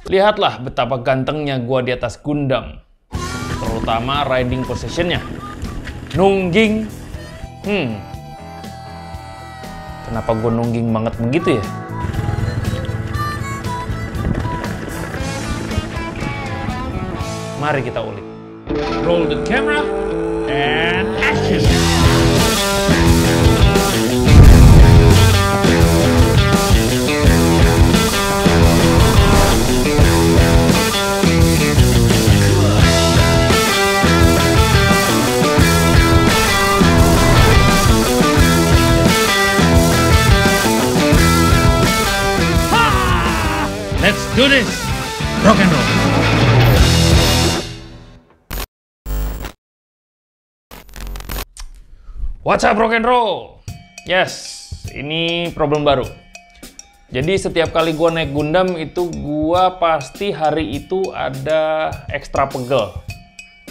Lihatlah betapa gantengnya gua di atas Gundam. Terutama riding positionnya. Nungging. Kenapa gua nungging banget begitu ya? Mari kita ulik. Roll the camera and action. Let's do this! Rock and roll! What's up rock and roll? Yes, ini problem baru. Jadi setiap kali gua naik Gundam itu gua pasti hari itu ada ekstra pegel.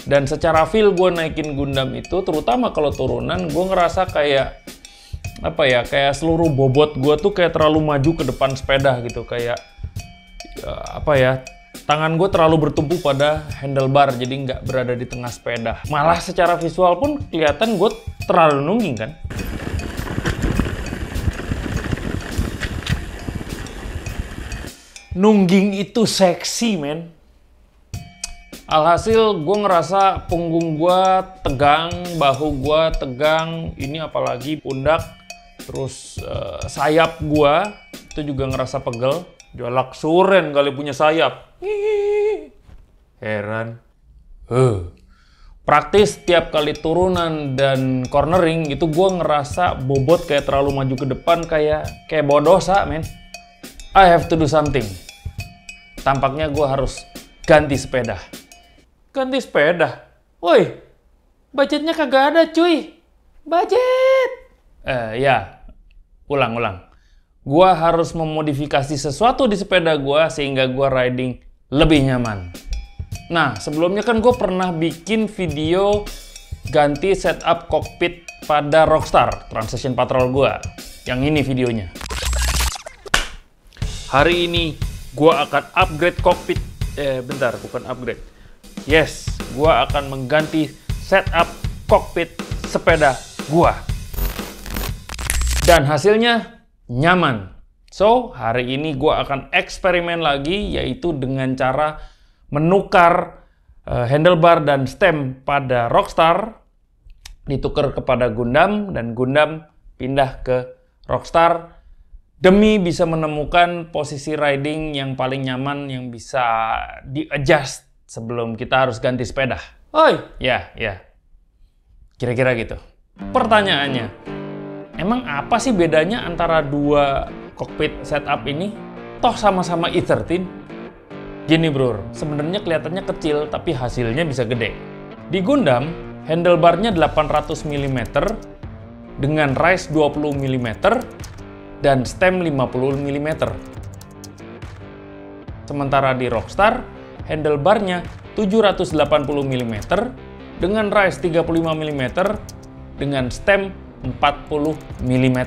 Dan secara feel gua naikin Gundam itu, terutama kalau turunan, gua ngerasa kayak apa ya, kayak seluruh bobot gua tuh kayak terlalu maju ke depan sepeda gitu, kayak apa ya, tangan gue terlalu bertumpu pada handlebar, jadi nggak berada di tengah sepeda. Malah secara visual pun kelihatan gue terlalu nungging kan. Nungging itu seksi men. Alhasil gue ngerasa punggung gue tegang, bahu gue tegang, ini apalagi pundak, terus sayap gue itu juga ngerasa pegel. Jalak suren kali punya sayap. Heran. Praktis tiap kali turunan dan cornering itu gue ngerasa bobot kayak terlalu maju ke depan, kayak bawa dosa men. I have to do something. Tampaknya gue harus ganti sepeda. Ganti sepeda? Woi, budgetnya kagak ada cuy. Budget. Ya, ulang. Gua harus memodifikasi sesuatu di sepeda gua sehingga gua riding lebih nyaman. Nah, sebelumnya kan gue pernah bikin video ganti setup kokpit pada Rockstar Transition Patrol gua. Yang ini videonya. Hari ini gua akan upgrade kokpit. Bentar, bukan upgrade. Yes, gua akan mengganti setup kokpit sepeda gua. Dan hasilnya nyaman. So, hari ini gue akan eksperimen lagi, yaitu dengan cara menukar handlebar dan stem pada Rockstar, ditukar kepada Gundam, dan Gundam pindah ke Rockstar, demi bisa menemukan posisi riding yang paling nyaman, yang bisa di-adjust sebelum kita harus ganti sepeda. Oi, ya. Kira-kira gitu. Pertanyaannya, emang apa sih bedanya antara dua kokpit setup ini? Toh sama-sama E13. Gini bro, sebenarnya kelihatannya kecil tapi hasilnya bisa gede. Di Gundam, handlebarnya 800 mm dengan rise 20 mm dan stem 50 mm. Sementara di Rockstar, handlebarnya 780 mm dengan rise 35 mm dengan stem 40 mm.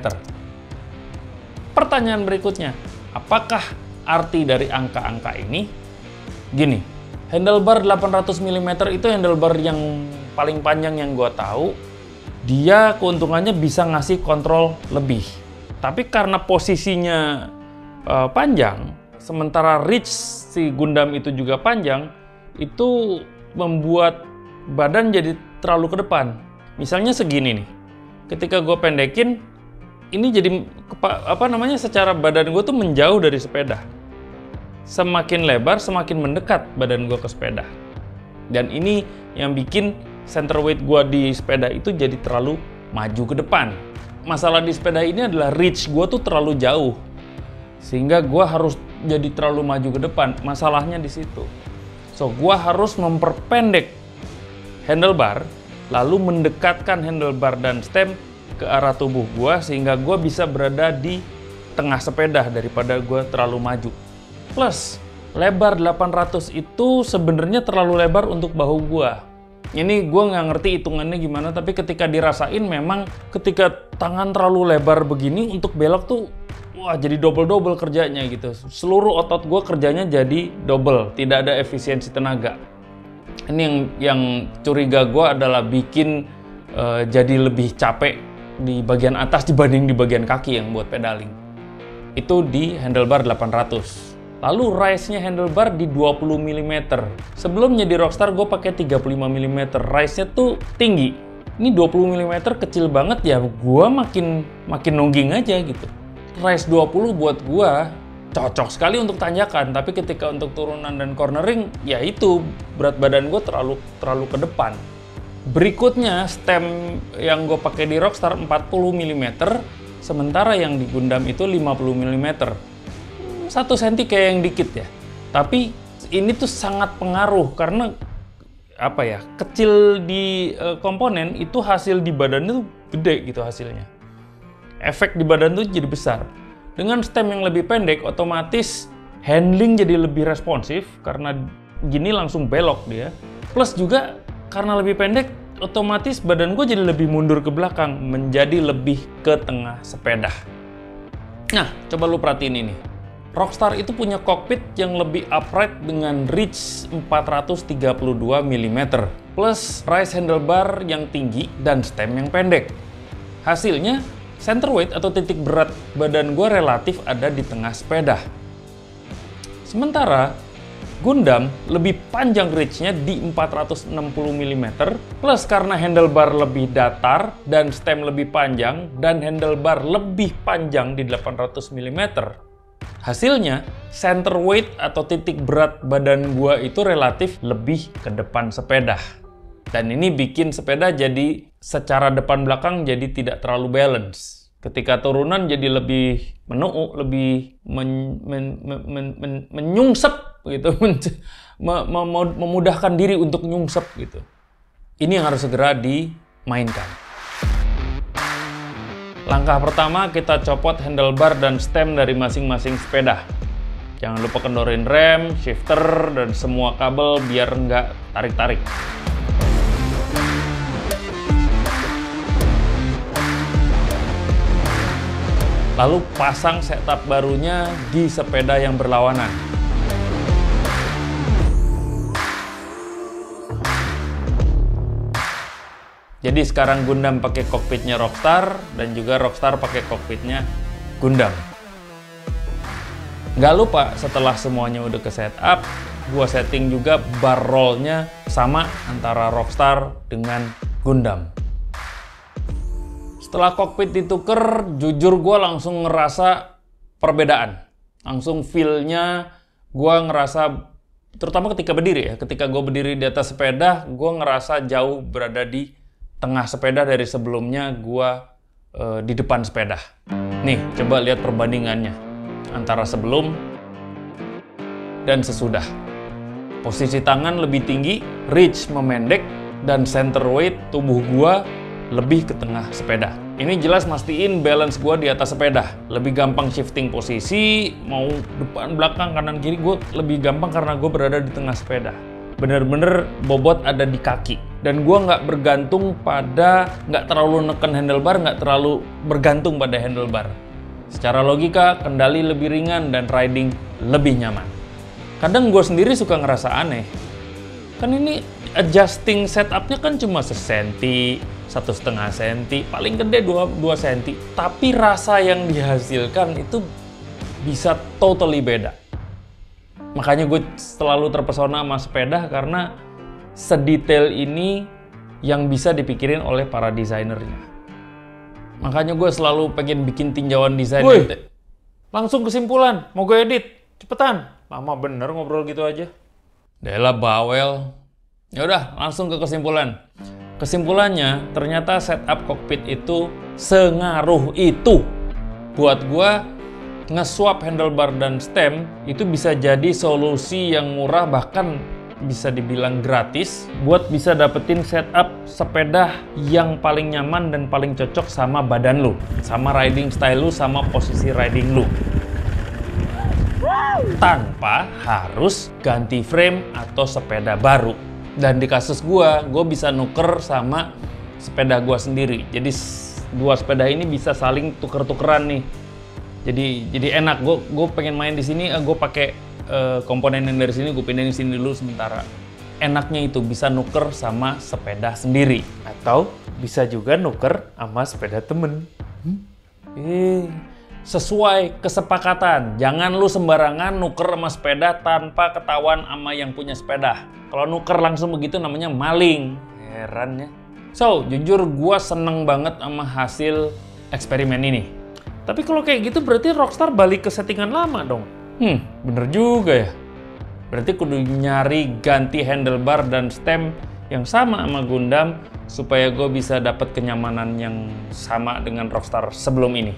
Pertanyaan berikutnya, apakah arti dari angka-angka ini? Gini, handlebar 800 mm itu handlebar yang paling panjang yang gue tahu. Dia keuntungannya bisa ngasih kontrol lebih. Tapi karena posisinya panjang, sementara reach si Gundam itu juga panjang, itu membuat badan jadi terlalu ke depan. Misalnya segini nih. Ketika gue pendekin, ini jadi secara badan gue tuh menjauh dari sepeda. Semakin lebar, semakin mendekat badan gue ke sepeda. Dan ini yang bikin center weight gue di sepeda itu jadi terlalu maju ke depan. Masalah di sepeda ini adalah reach gue tuh terlalu jauh, sehingga gue harus jadi terlalu maju ke depan. Masalahnya di situ. So, gue harus memperpendek handlebar, lalu mendekatkan handlebar dan stem ke arah tubuh gua sehingga gua bisa berada di tengah sepeda daripada gua terlalu maju. Plus, lebar 800 itu sebenarnya terlalu lebar untuk bahu gua. Ini gua nggak ngerti hitungannya gimana, tapi ketika dirasain memang ketika tangan terlalu lebar begini untuk belok tuh wah jadi double kerjanya gitu. Seluruh otot gue kerjanya jadi double, tidak ada efisiensi tenaga. Ini yang curiga gue adalah bikin jadi lebih capek di bagian atas dibanding di bagian kaki yang buat pedaling. Itu di handlebar 800. Lalu rise-nya handlebar di 20 mm. Sebelumnya di Rockstar gue pakai 35 mm. Rise-nya tuh tinggi. Ini 20 mm kecil banget ya. Gue makin nungging aja gitu. Rise 20 buat gue cocok sekali untuk tanjakan, tapi ketika untuk turunan dan cornering, ya itu berat badan gue terlalu ke depan. Berikutnya stem yang gue pakai di Rockstar 40 mm, sementara yang di Gundam itu 50 mm. 1 cm kayak yang dikit ya. Tapi ini tuh sangat pengaruh karena apa ya? Kecil di komponen itu hasil di badan tuh gede gitu hasilnya. Efek di badan tuh jadi besar. Dengan stem yang lebih pendek, otomatis handling jadi lebih responsif karena gini langsung belok dia. Plus juga karena lebih pendek, otomatis badan gue jadi lebih mundur ke belakang, menjadi lebih ke tengah sepeda. Nah, coba lu perhatiin ini. Rockstar itu punya kokpit yang lebih upright dengan reach 432 mm, plus rise handlebar yang tinggi dan stem yang pendek. Hasilnya, center weight atau titik berat badan gue relatif ada di tengah sepeda. Sementara Gundam lebih panjang reach-nya di 460 mm, plus karena handlebar lebih datar dan stem lebih panjang dan handlebar lebih panjang di 800 mm. Hasilnya, center weight atau titik berat badan gua itu relatif lebih ke depan sepeda. Dan ini bikin sepeda jadi secara depan belakang jadi tidak terlalu balance. Ketika turunan jadi lebih menuu, lebih menyungsep gitu, memudahkan diri untuk nyungsep gitu. Ini yang harus segera dimainkan. Langkah pertama, kita copot handlebar dan stem dari masing-masing sepeda. Jangan lupa kendorin rem, shifter, dan semua kabel biar nggak tarik-tarik. Lalu pasang setup barunya di sepeda yang berlawanan. Jadi sekarang Gundam pakai kokpitnya Rockstar dan juga Rockstar pakai kokpitnya Gundam. Nggak lupa setelah semuanya udah ke setup, gua setting juga bar rollnya sama antara Rockstar dengan Gundam. Setelah kokpit dituker, jujur gue langsung ngerasa perbedaan. Langsung feel-nya gue ngerasa, terutama ketika berdiri ya. Ketika gue berdiri di atas sepeda, gue ngerasa jauh berada di tengah sepeda dari sebelumnya gue di depan sepeda. Nih, coba lihat perbandingannya antara sebelum dan sesudah. Posisi tangan lebih tinggi, reach memendek, dan center weight tubuh gue lebih ke tengah sepeda. Ini jelas mastiin balance gue di atas sepeda. Lebih gampang shifting posisi, mau depan, belakang, kanan, kiri, gue lebih gampang karena gue berada di tengah sepeda. Bener-bener bobot ada di kaki. Dan gue nggak bergantung pada, nggak terlalu neken handlebar, nggak terlalu bergantung pada handlebar. Secara logika, kendali lebih ringan dan riding lebih nyaman. Kadang gue sendiri suka ngerasa aneh. Kan ini adjusting setupnya kan cuma 1 senti, 1,5 senti, paling gede 2 senti. Tapi rasa yang dihasilkan itu bisa totally beda. Makanya gue selalu terpesona sama sepeda karena sedetail ini yang bisa dipikirin oleh para desainernya. Makanya gue selalu pengen bikin tinjauan desain. Langsung kesimpulan, mau gue edit, cepetan. Lama bener ngobrol gitu aja. Dahlah bawel. Yaudah, langsung ke kesimpulan. Kesimpulannya, ternyata setup kokpit itu sengaruh itu. Buat gua, nge-swap handlebar dan stem itu bisa jadi solusi yang murah, bahkan bisa dibilang gratis buat bisa dapetin setup sepeda yang paling nyaman dan paling cocok sama badan lu, sama riding style lu, sama posisi riding lu. Tanpa harus ganti frame atau sepeda baru. Dan di kasus gue bisa nuker sama sepeda gue sendiri. Jadi dua sepeda ini bisa saling tuker-tukeran nih. Jadi enak. Gue pengen main di sini, gue pakai komponen yang dari sini, gue pindahin sini dulu sementara. Enaknya itu bisa nuker sama sepeda sendiri atau bisa juga nuker sama sepeda temen. Sesuai kesepakatan. Jangan lu sembarangan nuker sama sepeda tanpa ketahuan sama yang punya sepeda. Kalau nuker langsung begitu namanya maling. Heran ya. So, jujur gua seneng banget sama hasil eksperimen ini. Tapi kalau kayak gitu berarti Rockstar balik ke settingan lama dong. Bener juga ya. Berarti kudu nyari ganti handlebar dan stem yang sama sama Gundam supaya gue bisa dapat kenyamanan yang sama dengan Rockstar sebelum ini.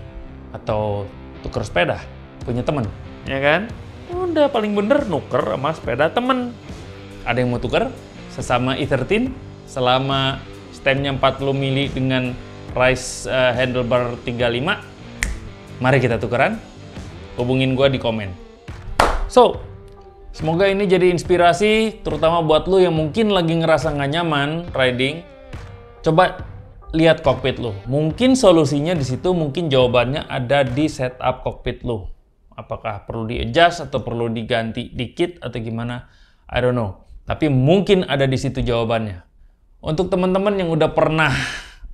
Atau tuker sepeda punya temen, ya kan? Udah paling bener nuker sama sepeda temen. Ada yang mau tuker sesama E13 selama stemnya 40 mili dengan Rise handlebar 35? Mari kita tukeran. Hubungin gue di komen. So, semoga ini jadi inspirasi, terutama buat lu yang mungkin lagi ngerasa nggak nyaman riding. Coba lihat kokpit lu. Mungkin solusinya di situ, mungkin jawabannya ada di setup kokpit lu. Apakah perlu di-adjust atau perlu diganti dikit atau gimana? I don't know. Tapi mungkin ada di situ jawabannya. Untuk teman-teman yang udah pernah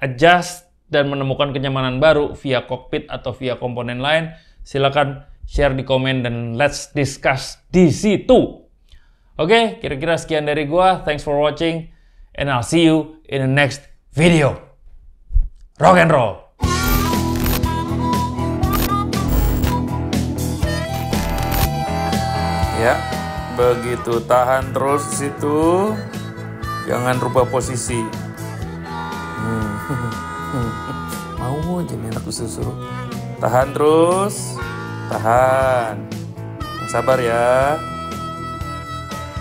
adjust dan menemukan kenyamanan baru via kokpit atau via komponen lain, silakan share di komen dan let's discuss di situ. Oke, kira-kira sekian dari gua. Thanks for watching and I'll see you in the next video. Rock and roll. Ya, begitu tahan terus di situ. Jangan rubah posisi. Mau aja nih aku suruh. Tahan terus. Tahan. Yang sabar ya.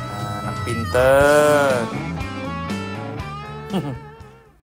Nah, anak pinter.